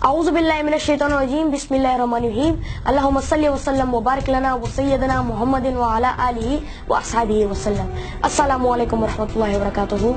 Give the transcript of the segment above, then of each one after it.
اعوذ باللہ من الشیطان الرجیم بسم اللہ الرحمن الرحیم اللہم صلی وسلم وبارک لنا وسیدنا محمد وعلی آلہ واصحابہ وسلم۔ السلام علیکم ورحمۃ اللہ وبرکاتہ۔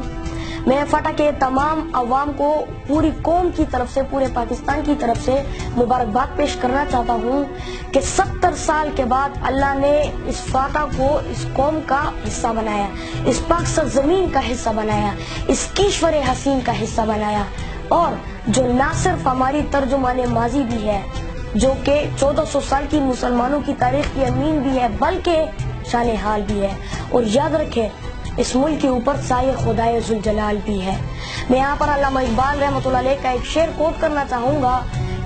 میں فاٹا کے تمام عوام کو پوری قوم کی طرف سے، پورے پاکستان کی طرف سے مبارکباد پیش کرنا چاہتا ہوں کہ 70 سال کے بعد اللہ نے اس فاٹا کو اس قوم کا حصہ بنایا، اس پاک سرزمین کا حصہ بنایا، اس کشور حسین کا حصہ بنایا، اور جو نہ صرف ہماری ترجمان ماضی بھی ہے، جو کہ 1400 سال کی مسلمانوں کی تاریخ کی امین بھی ہے، بلکہ شان حال بھی ہے۔ اور یاد رکھے اس ملک کے اوپر سایہ خدائے ذوالجلال بھی ہے۔ میں یہاں پر علامہ اقبال رحمۃ اللہ علیہ کا ایک شعر کوٹ کرنا چاہوں گا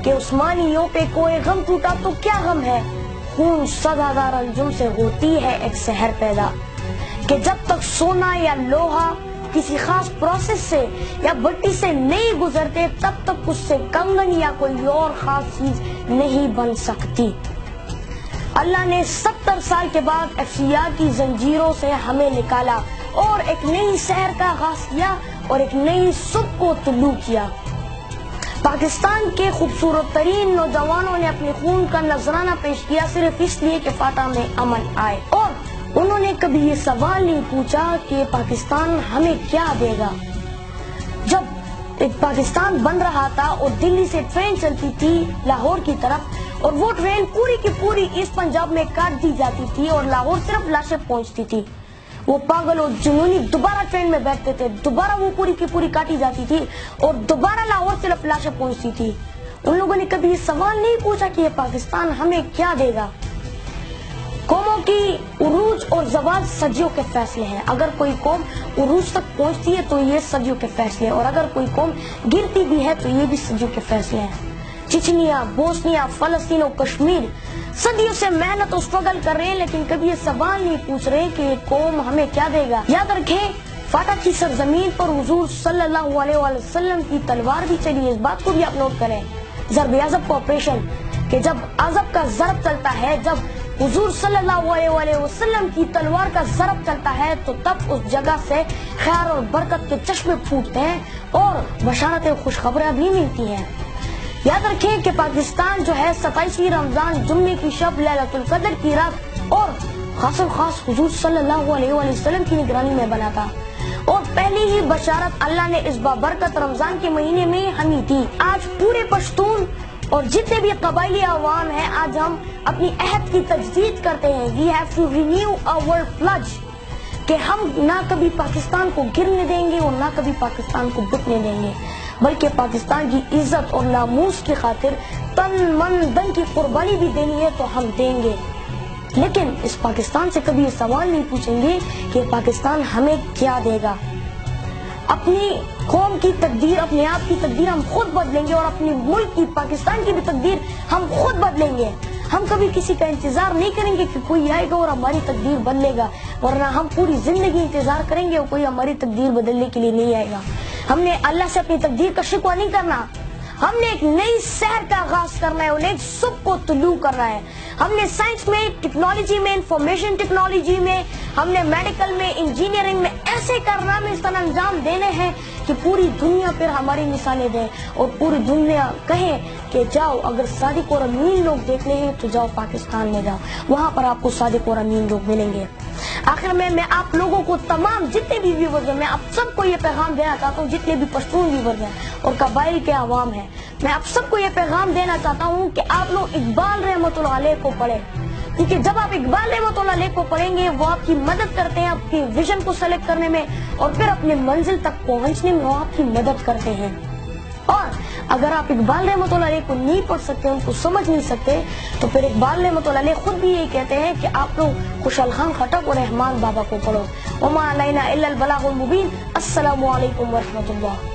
کہ عثمانیوں پہ کوئی غم ٹوٹا تو کیا غم ہے، خون 100,000 انجم سے ہوتی ہے ایک سحر پیدا، کہ جب تک سونا یا لوہا کسی خاص پروسیس سے یا بٹی سے نہیں گزرتے تب تک اس سے کنگن یا کوئی اور خاص چیز نہیں بن سکتی۔ اللہ نے 70 سال کے بعد افسیات کی زنجیروں سے ہمیں نکالا اور ایک نئی سحر کا آغاز کیا اور ایک نئی صبح کو طلوع کیا۔ پاکستان کے خوبصورت ترین نوجوانوں نے اپنے خون کا نذرانہ پیش کیا صرف اس لیے کہ فاٹا میں امن آئے، اور انہوں نے کبھی یہ سوال نہیں پوچھا کہ پاکستان ہمیں کیا دے گا۔ جب ایک پاکستان بن رہا تھا اور دلی سے ٹرین چلتی تھی لاہور کی طرف، اور وہ ٹرین پوری کی پوری ایسٹ پنجاب میں کاٹ دی جاتی تھی اور لاہور صرف لاشیں پہنچتی تھی، وہ پاگل اور جنونی دوبارہ ٹرین میں بیٹھتے تھے، دوبارہ وہ پوری کی پوری کاٹی جاتی تھی اور دوبارہ لاہور صرف لاشیں پہنچتی تھی۔ ان لوگوں نے کبھی یہ سوال نہیں پوچھا کہ یہ پاکستان ہمیں کیا دے گا۔ قوموں کی عروج اور زوال صدیوں کے فیصلے ہیں۔ اگر کوئی قوم عروج تک پہنچتی ہے تو یہ صدیوں کے فیصلے ہیں، اور اگر کوئی قوم گرتی بھی ہے تو یہ بھی صدیوں کے فیصلے ہیں۔ چچنیا، بوسنیا، فلسطین اور کشمیر صدیوں سے محنت اور اسٹرگل کر رہے ہیں، لیکن کبھی یہ سوال نہیں پوچھ رہے کہ یہ قوم ہمیں کیا دے گا۔ یاد رکھیں فاٹا کی سرزمین پر حضور صلی اللہ علیہ وآلہ وسلم کی تلوار بھی چلی ہے، اس بات کو بھی آپ نوٹ کریں۔ ضرب عضب کا آپریشن، کہ جب عضب کا ضرب چلتا ہے، جب حضور صلی اللہ علیہ وآلہ وسلم کی تلوار کا ضرب چلتا ہے تو تب اس جگہ سے خیر اور برکت کے چشمے پھوٹتے ہیں اور بشارتیں خوشخبریاں بھی ملتی ہیں۔ یاد رکھیں کہ پاکستان جو ہے 27ویں رمضان جمعے کی شب لیلۃ القدر کی رات اور خاص حضور صلی اللہ علیہ وآلہ وسلم کی نگرانی میں بنا تھا، اور پہلی ہی بشارت اللہ نے اس بابرکت رمضان کے مہینے میں ہمیں دی۔ آج پورے پشتون اور جتنے بھی قبائلی عوام ہیں، آج ہم اپنی عہد کی تجدید کرتے ہیں۔ We have to renew our pledge کہ ہم نہ کبھی پاکستان کو گرنے دیں گے اور نہ کبھی پاکستان کو بٹنے دیں گے، بلکہ پاکستان کی عزت اور ناموس کی خاطر تن من دن کی قربانی بھی دینی ہے تو ہم دیں گے، لیکن اس پاکستان سے کبھی یہ سوال نہیں پوچھیں گے کہ پاکستان ہمیں کیا دے گا۔ اپنی قوم کی تقدیر، اپنے آپ کی تقدیر ہم خود بدلیں گے، اور اپنے ملک کی، پاکستان کی بھی تقدیر ہم خود بدلیں گے۔ ہم کبھی کسی کا انتظار نہیں کریں گے کہ کوئی آئے گا اور ہماری تقدیر بدلے گا، ورنہ ہم پوری زندگی انتظار کریں گے اور کوئی ہماری تقدیر بدلنے کے لیے نہیں آئے گا۔ ہم نے اللہ سے اپنی تقدیر کا شکوہ نہیں کرنا، ہم نے ایک نئی سحر کا آغاز کرنا ہے اور ایک صبح کو طلوع کرنا ہے۔ ہم نے سائنس میں، ٹیکنالوجی میں، انفارمیشن ٹیکنالوجی میں، ہم نے میڈیکل میں، انجینئرنگ میں ایسے کارنامے اس طرح انجام دینے ہیں کہ پوری دنیا پھر ہماری مثالیں دیں اور پوری دنیا کہیں کہ جاؤ، اگر صادق اور امین لوگ دیکھنے ہیں تو جاؤ پاکستان میں جاؤ، وہاں پر آپ کو صادق اور امین لوگ ملیں گے۔ آخر میں آپ لوگوں کو، تمام جتنے بھی ویورز ہیں، میں آپ سب کو یہ پیغام دینا چاہتا ہوں، جتنے بھی پشتون ویورز ہیں اور قبائل کے عوام ہیں، میں آپ سب کو یہ پیغام دینا چاہتا ہوں کہ آپ لوگ اقبال رحمۃ اللہ علیہ کو پڑھیں، کیونکہ جب آپ اقبال رحمۃ اللہ علیہ کو پڑھیں گے وہ آپ کی مدد کرتے ہیں آپ کی ویژن کو سلیکٹ کرنے میں، اور پھر اپنے منزل تک پہنچنے میں وہ آپ کی مدد کرتے ہیں۔ اور اگر آپ اقبال رحمۃ اللہ علیہ کو نہیں پڑھ سکتے، ان کو سمجھ نہیں سکتے، تو پھر اقبال رحمۃ اللہ علیہ خود بھی یہی کہتے ہیں کہ آپ لوگ خوشحال خان خٹک اور رحمان بابا کو پڑھو۔ وما علینا الا البلاغ المبین۔ السلام علیکم ورحمۃ اللہ۔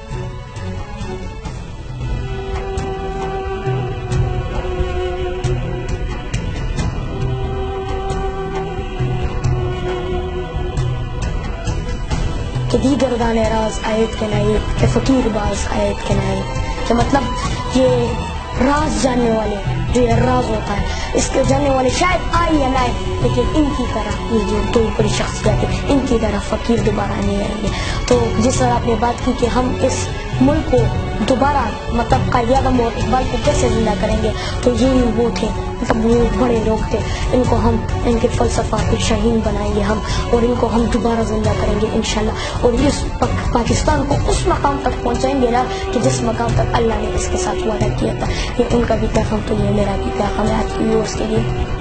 کہ دیگر دانے راز آیت کے نائب، کہ فقیر باز آیت کے نائب، کہ مطلب یہ راز جاننے والے، جو یہ راز ہوتا ہے اس کے جاننے والے شاید آئے یا نہ آئے، لیکن ان کی طرح یہ جو دو بڑی شخصیات ہیں ان کی طرح فقیر دوبارہ نہیں آئیں گے۔ تو جس طرح آپ نے بات کی کہ ہم اس ملک کو دوبارہ مطلب قائد اعظم اور اقبال کو کیسے زندہ کریں گے؟ تو یہ وہ تھے، مطلب وہ بڑے لوگ تھے، ان کو ہم ان کے فلسفہ کے شہین بنائیں گے ہم، اور ان کو ہم دوبارہ زندہ کریں گے انشاءاللہ، اور اس پاکستان کو اس مقام تک پہنچائیں گے نا کہ جس مقام تک اللہ نے اس کے ساتھ وعدہ کیا تھا۔ یہ ان کا بھی پیغام تو یہ میرا بھی پیغام ہے آپ کی ویورز کے لیے۔